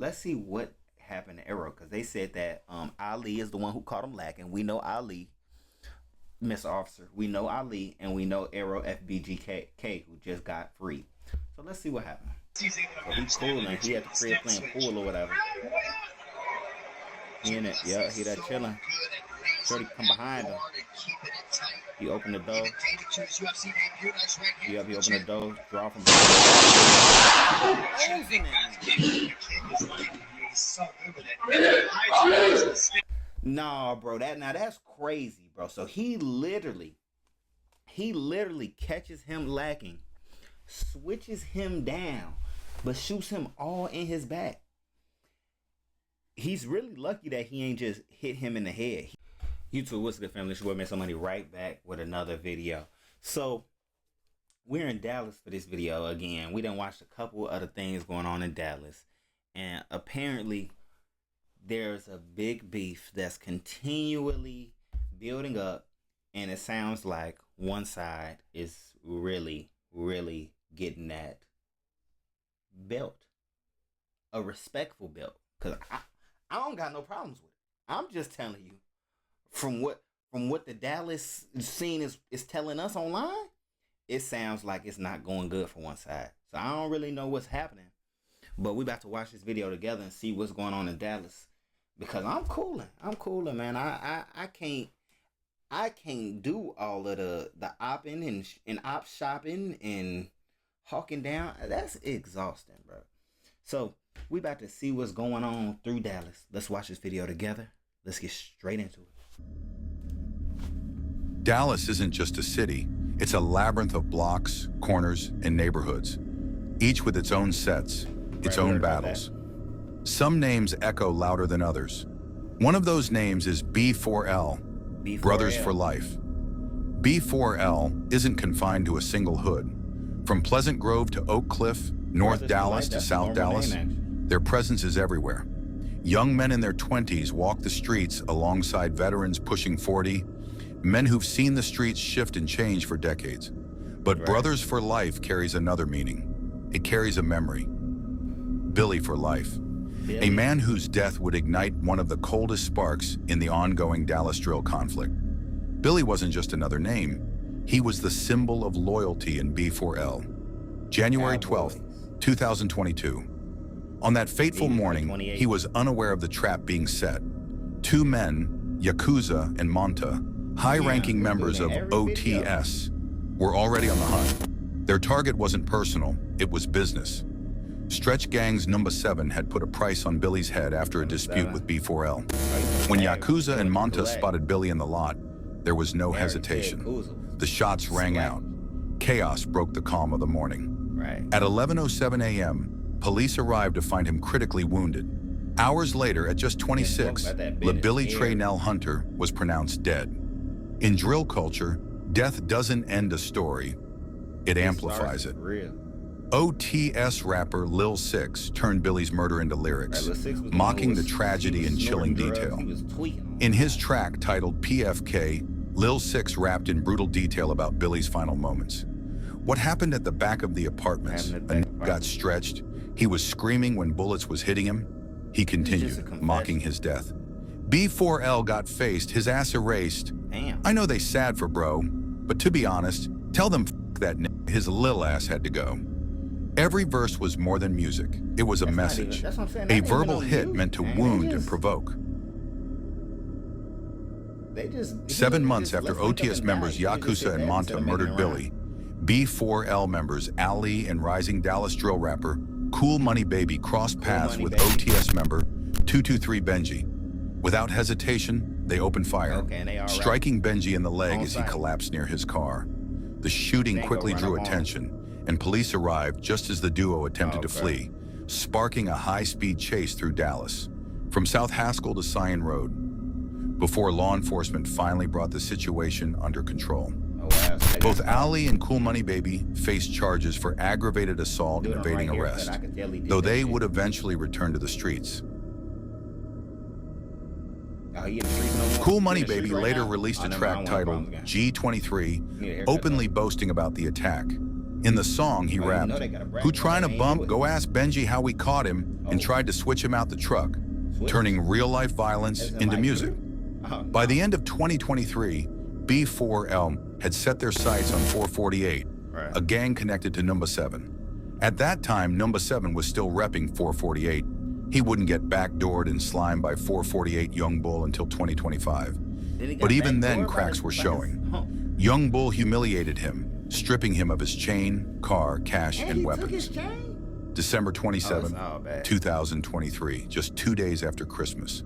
let's see what happened to Arrow, because they said that Ali is the one who caught him lacking. We know Ali, Mr. Officer. We know Ali, and we know Arrow FBGK, who just got free. So let's see what happened. So he's cool, and he at the crib playing pool or whatever. He in it, yeah, he there chilling. Shorty come behind him. He opened the door. He opened the door, draw from behind. Nah, bro, that's crazy, bro. So he literally catches him lacking, switches him down, but shoots him all in his back. He's really lucky that he ain't just hit him in the head. YouTube, what's good, family? It's your boy MasoMoney, right back with another video. So we're in Dallas for this video again. We done watched a couple other things going on in Dallas, and apparently there's a big beef that's continually building up, and it sounds like one side is really getting that belt, a respectful belt, because I don't got no problems with it. I'm just telling you from what the Dallas scene is telling us online, it sounds like it's not going good for one side. So I don't really know what's happening, but we about to watch this video together and see what's going on in Dallas, because I'm cooling, man. I can't do all of the opping and op shopping and hawking down. That's exhausting, bro. So we about to see what's going on through Dallas. Let's watch this video together. Let's get straight into it. Dallas isn't just a city. It's a labyrinth of blocks, corners, and neighborhoods, each with its own sets, its own battles. Some names echo louder than others. One of those names is B4L, Brothers for Life. B4L isn't confined to a single hood. From Pleasant Grove to Oak Cliff, North Dallas to South Dallas, their presence is everywhere. Young men in their 20s walk the streets alongside veterans pushing 40, men who've seen the streets shift and change for decades. But Brothers for Life carries another meaning. It carries a memory. Billy for Life. A man whose death would ignite one of the coldest sparks in the ongoing Dallas drill conflict. Billy wasn't just another name. He was the symbol of loyalty in B4L. January 12th, 2022. On that fateful morning, he was unaware of the trap being set. Two men, Yakuza and Manta, high-ranking members of OTS, were already on the hunt. Their target wasn't personal, it was business. Stretch Gang's number 7 had put a price on Billy's head after a dispute with B4L. When Yakuza and Manta spotted Billy in the lot, there was no hesitation. The shots rang out. Chaos broke the calm of the morning. At 11:07 a.m., police arrived to find him critically wounded. Hours later, at just 26, Billy Traynell Hunter was pronounced dead. In drill culture, death doesn't end a story, it amplifies it. OTS rapper Lil 6 turned Billy's murder into lyrics, mocking the tragedy in chilling detail. In his track titled PFK, Lil 6 rapped in brutal detail about Billy's final moments. What happened at the back of the apartments? A got stretched. He was screaming when bullets was hitting him. He continued, mocking his death. B4L got faced, his ass erased. Damn. I know they sad for bro, but to be honest, tell them that his lil ass had to go. Every verse was more than music. It was a message. A verbal hit meant to wound and provoke. 7 months after OTS members Yakuza and Manta murdered Billy, B4L members Ali and rising Dallas drill rapper Cool Money Baby crossed paths with OTS member 223 Benji. Without hesitation, they opened fire, striking Benji in the leg as he collapsed near his car. The shooting quickly drew attention, and police arrived just as the duo attempted to flee, sparking a high-speed chase through Dallas, from South Haskell to Scion Road, before law enforcement finally brought the situation under control. Both Ali and Cool Money Baby faced charges for aggravated assault and evading arrest, though they would eventually return to the streets. Cool Money Baby later released a track titled G23, openly boasting about the attack. In the song, he Oh, you rapped, know they got a bracket. "Who trying to They ain't bump? do it. Go ask Benji how we caught him," and Oh. tried to switch him out the truck, Switch? turning real-life violence As in, into like, music. Oh, By no. the end of 2023, B4L had set their sights on 448, Right. a gang connected to Number 7. At that time, Number 7 was still repping 448. He wouldn't get backdoored and slimed by 448 Young Bull until 2025. Then he got But even then, backdoored by cracks his- were by his showing. home. Young Bull humiliated him, stripping him of his chain, car, cash, And and he weapons. took his chain? December 27, Oh, bad. 2023, just 2 days after Christmas.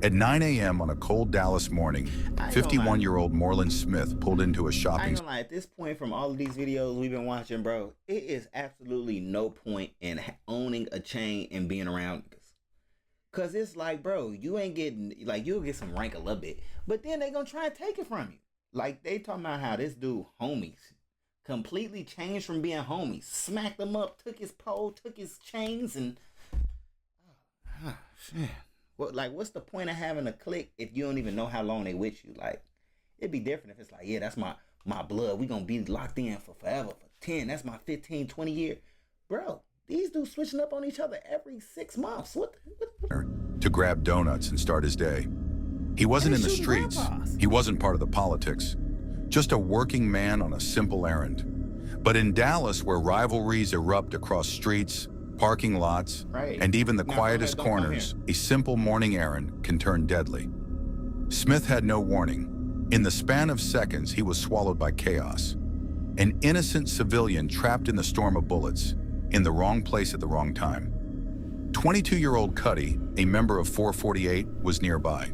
At 9 a.m. on a cold Dallas morning, I ain't gonna lie. 51-year-old Moreland Smith pulled into a I shopping ain't gonna lie, at this point from all of these videos we've been watching, bro, it is absolutely no point in owning a chain and being around niggas. Cause it's like, bro, you ain't getting, like, you'll get some rank a little bit, but then they gonna try and take it from you. Like, they talking about how this dude, homies, completely changed from being homies, smacked him up, took his pole, took his chains, and shit. What, like, what's the point of having a clique if you don't even know how long they with you? Like, it'd be different if it's like, yeah, that's my blood. We gonna be locked in for forever, for 10. That's my 15, 20 year. Bro, these dudes switching up on each other every 6 months. What? to grab donuts and start his day. He wasn't in And the he's shooting streets. grandpas. He wasn't part of the politics. Just a working man on a simple errand. But in Dallas, where rivalries erupt across streets, parking lots, Right. and even the Now, quietest don't come corners, a simple morning errand can turn deadly. Smith had no warning. In the span of seconds, he was swallowed by chaos. An innocent civilian trapped in the storm of bullets, in the wrong place at the wrong time. 22-year-old Cuddy, a member of 448, was nearby.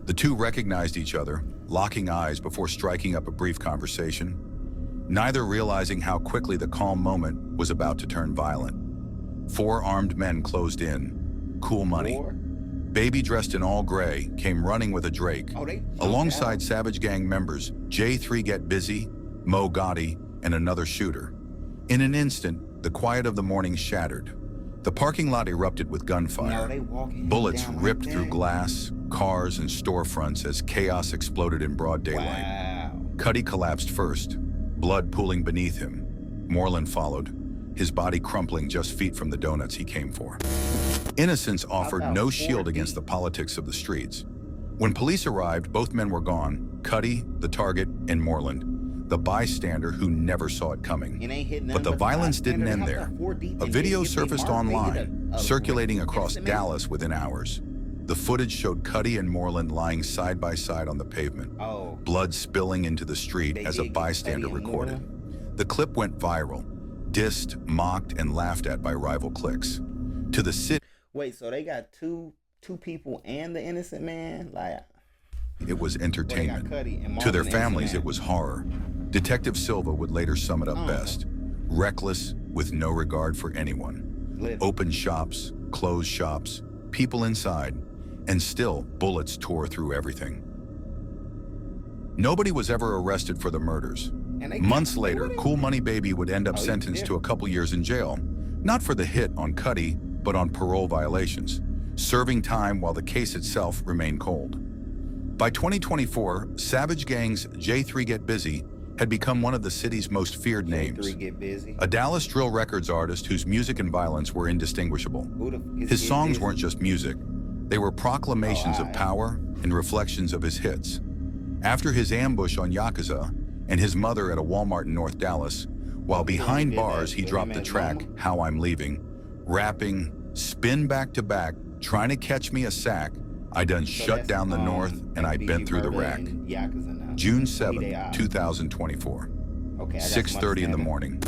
The two recognized each other, locking eyes before striking up a brief conversation, neither realizing how quickly the calm moment was about to turn violent. 4 armed men closed in. Cool money. War? Baby dressed in all gray came running with a Drake. Oh, they jumped Alongside out. Savage Gang members J3 Get Busy, Mo Gotti, and another shooter. In an instant, the quiet of the morning shattered. The parking lot erupted with gunfire. No, they walking Bullets down like ripped that. through glass, cars, and storefronts as chaos exploded in broad daylight. Wow. Cuddy collapsed first, blood pooling beneath him. Moreland followed, his body crumpling just feet from the donuts he came for. Innocence offered About no 4 shield against the deep. politics of the streets. When police arrived, both men were gone, Cuddy, the target, and Moreland, the bystander who never saw it coming. It ain't hitting But the nothing violence bystander. didn't end How there. about 4 deep A and video if they surfaced mark, they hit online, a circulating across instant Dallas within hours. The footage showed Cuddy and Moreland lying side by side on the pavement, Oh, blood spilling into the street They as a did get bystander Cuddy and recorded. The clip went viral, dissed, mocked, and laughed at by rival cliques. To the city, wait. So they got two people and the innocent man. Like, it was entertainment. Cuddy and To their Marlon families, Anderson. it was horror. Detective Silva would later sum it up best. Reckless, with no regard for anyone. Literally. Open shops, closed shops, people inside, and still bullets tore through everything. Nobody was ever arrested for the murders. And they Months got- later, what? Cool Money Baby would end up Oh, he's sentenced to a different. couple years in jail, not for the hit on Cuddy, but on parole violations, serving time while the case itself remained cold. By 2024, Savage Gang's J3 Get Busy had become one of the city's most feared names. J3 Get Busy. A Dallas drill records artist whose music and violence were indistinguishable. Who the is His Get songs Busy? weren't just music. They were proclamations of alright. power and reflections of his hits. After his ambush on Yakuza and his mother at a Walmart in North Dallas, while behind did bars that he with dropped him the and track, Mama? How I'm Leaving, rapping, spin back to back, trying to catch me a sack, I done So shut that's, down the north and I BG bent through the Murder rack. and Yakuza now. June They 7, out. 2024. Okay, I got some 6:30 in the understanding. morning.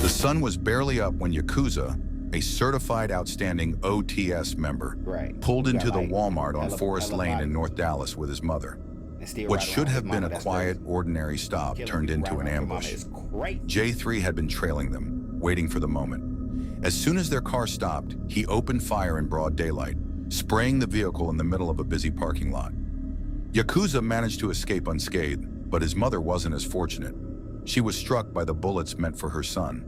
The sun was barely up when Yakuza, a certified outstanding OTS member, Right. pulled You got, into the like, Walmart on hella- Forest hella Lane in bodies. North Dallas with his mother. And still What ride should around have with been mama, a that's quiet, crazy. ordinary stop Killing turned people into an right around with mama ambush. is crazy. J3 had been trailing them, waiting for the moment. As soon as their car stopped, he opened fire in broad daylight, spraying the vehicle in the middle of a busy parking lot. Yakuza managed to escape unscathed, but his mother wasn't as fortunate. She was struck by the bullets meant for her son.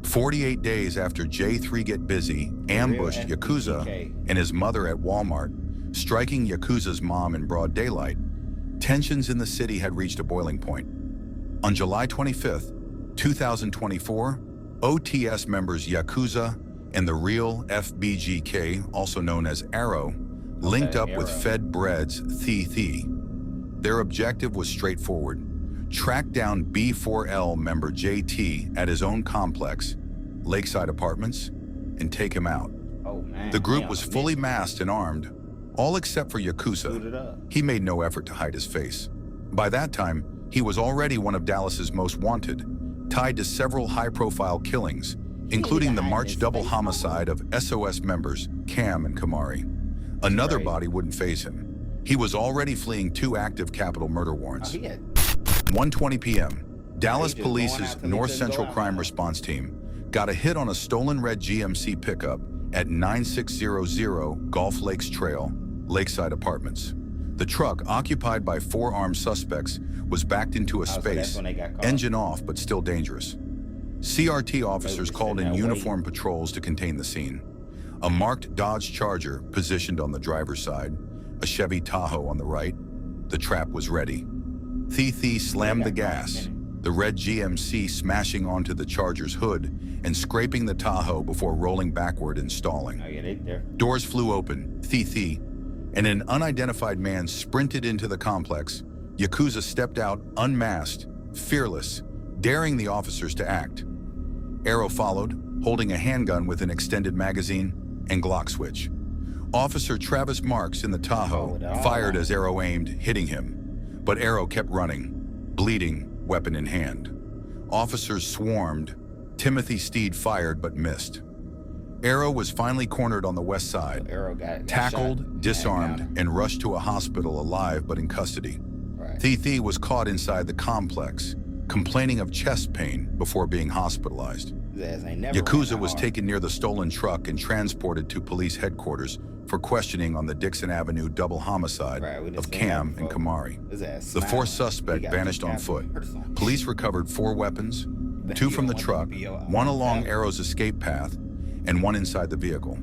"48 days after J3 Get Busy ambushed Yakuza FBK. and his mother at Walmart, striking Yakuza's mom in broad daylight, tensions in the city had reached a boiling point. On July 25th, 2024, OTS members Yakuza and the real FBGK, also known as Arrow, linked up with Fed Bread's Thi. Their objective was straightforward: track down B4L member JT at his own complex, Lakeside Apartments, and take him out. Oh, man. The group was fully masked and armed, all except for Yakuza. He made no effort to hide his face. By that time, he was already one of Dallas's most wanted, tied to several high-profile killings, including the March double homicide of SOS members Cam and Kamari. Another body wouldn't faze him. He was already fleeing 2 active capital murder warrants. 1:20 p.m., Dallas Police's North Central Crime Response Team got a hit on a stolen red GMC pickup at 9600 Gulf Lakes Trail, Lakeside Apartments. The truck, occupied by 4 armed suspects, was backed into a space, engine off but still dangerous. CRT officers called in uniformed patrols to contain the scene. A marked Dodge Charger positioned on the driver's side, a Chevy Tahoe on the right. The trap was ready. Thi slammed the gas, the red GMC smashing onto the Charger's hood and scraping the Tahoe before rolling backward and stalling. Doors flew open. Thi and an unidentified man sprinted into the complex. Yakuza stepped out unmasked, fearless, daring the officers to act. Arrow followed, holding a handgun with an extended magazine and Glock switch. Officer Travis Marks in the Tahoe fired as Arrow aimed, hitting him. But Arrow kept running, bleeding, weapon in hand. Officers swarmed. Timothy Steed fired but missed. Arrow was finally cornered on the west side, tackled, disarmed, and rushed to a hospital alive but in custody. Thi was caught inside the complex, complaining of chest pain before being hospitalized. Yakuza was taken near the stolen truck and transported to police headquarters for questioning on the Dixon Avenue double homicide of Cam and Kamari. The 4th suspect vanished on foot. Police recovered 4 weapons, 2 from the truck, 1 along Arrow's escape path, and 1 inside the vehicle.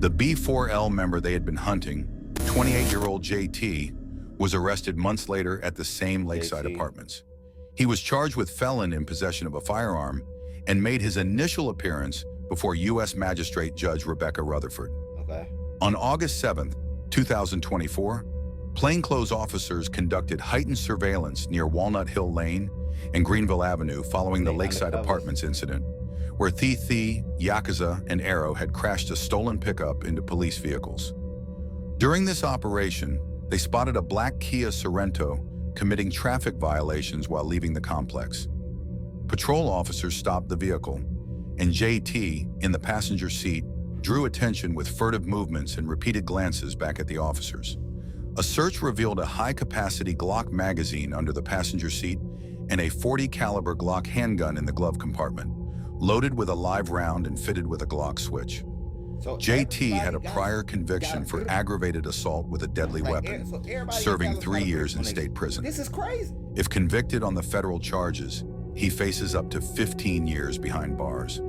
The B4L member they had been hunting, 28-year-old JT, was arrested months later at the same Lakeside Apartments. He was charged with felon in possession of a firearm and made his initial appearance before U.S. Magistrate Judge Rebecca Rutherford. On August 7th, 2024, plainclothes officers conducted heightened surveillance near Walnut Hill Lane and Greenville Avenue following the Lakeside Apartments incident, where Thi, Yakuza, and Arrow had crashed a stolen pickup into police vehicles. During this operation, they spotted a black Kia Sorento committing traffic violations while leaving the complex. Patrol officers stopped the vehicle, and JT, in the passenger seat, drew attention with furtive movements and repeated glances back at the officers. A search revealed a high-capacity Glock magazine under the passenger seat and a .40 caliber Glock handgun in the glove compartment, loaded with a live round and fitted with a Glock switch. JT had a prior conviction for aggravated assault with a deadly weapon, serving 3 years in state prison. This is crazy. If convicted on the federal charges, he faces up to 15 years behind bars.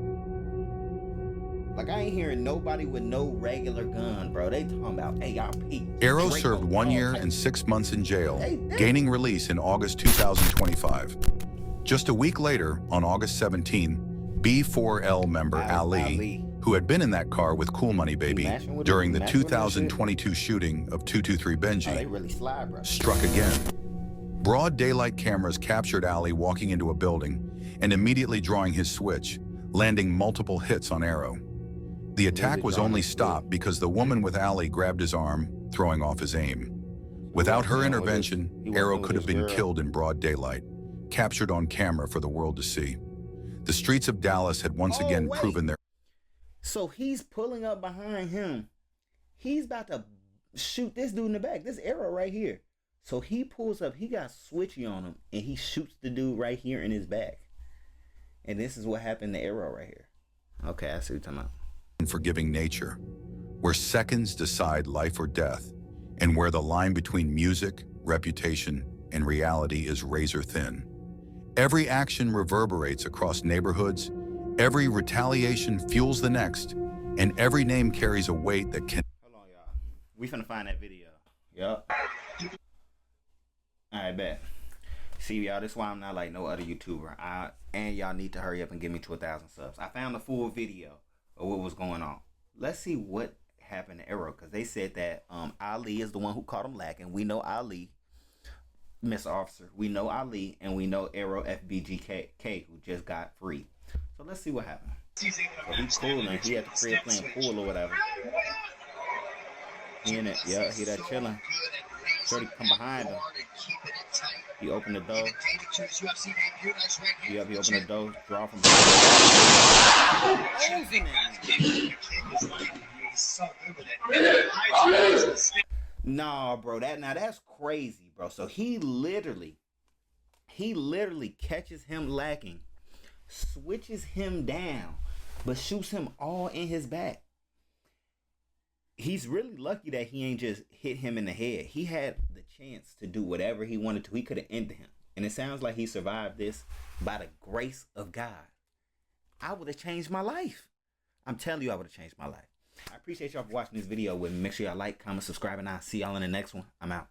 Like, I ain't hearing nobody with no regular gun, bro. They talking about ARP. Arrow served 1 year and 6 months in jail, gaining release in August 2025. Just a week later, on August 17, B4L member Ali, who had been in that car with Cool Money Baby during the 2022 shooting of 223 Benji, struck again. Broad daylight cameras captured Ali walking into a building and immediately drawing his switch, landing multiple hits on Arrow. The attack was only stopped because the woman with Ali grabbed his arm, throwing off his aim. Without her intervention, Arrow could have been killed in broad daylight, captured on camera for the world to see. The streets of Dallas had once again proven their... So he's pulling up behind him. He's about to shoot this dude in the back. This Arrow right here. So he pulls up. He got switchy on him. And he shoots the dude right here in his back. And this is what happened to Arrow right here. Okay, I see what you're talking about. Forgiving nature, where seconds decide life or death, and where the line between music, reputation, and reality is razor thin. Every action reverberates across neighborhoods, every retaliation fuels the next, and every name carries a weight that can... Hold on, y'all. We finna find that video. Yup. I bet. See, y'all, this is why I'm not like no other YouTuber. And y'all need to hurry up and get me to 1,000 subs. I found a full video of what was going on. Let's see what happened to Arrow, because they said that Ali is the one who caught him lacking. We know Ali, Mr. Officer. We know Ali, and we know Arrow FBGK, who just got free. So let's see what happened. So he's cool, and he at the crib playing pool or whatever. He in it, yeah, he that chilling. Shorty come behind him. He opened the door. Yep, he opened the door, draw from behind. Nah, bro, that's crazy, bro. So he literally catches him lacking, switches him down, but shoots him all in his back. He's really lucky that he ain't just hit him in the head. He had the chance to do whatever he wanted to. He could have ended him. And it sounds like he survived this by the grace of God. I would have changed my life. I'm telling you, I would have changed my life. I appreciate y'all for watching this video with me. Make sure y'all like, comment, subscribe, and I'll see y'all in the next one. I'm out.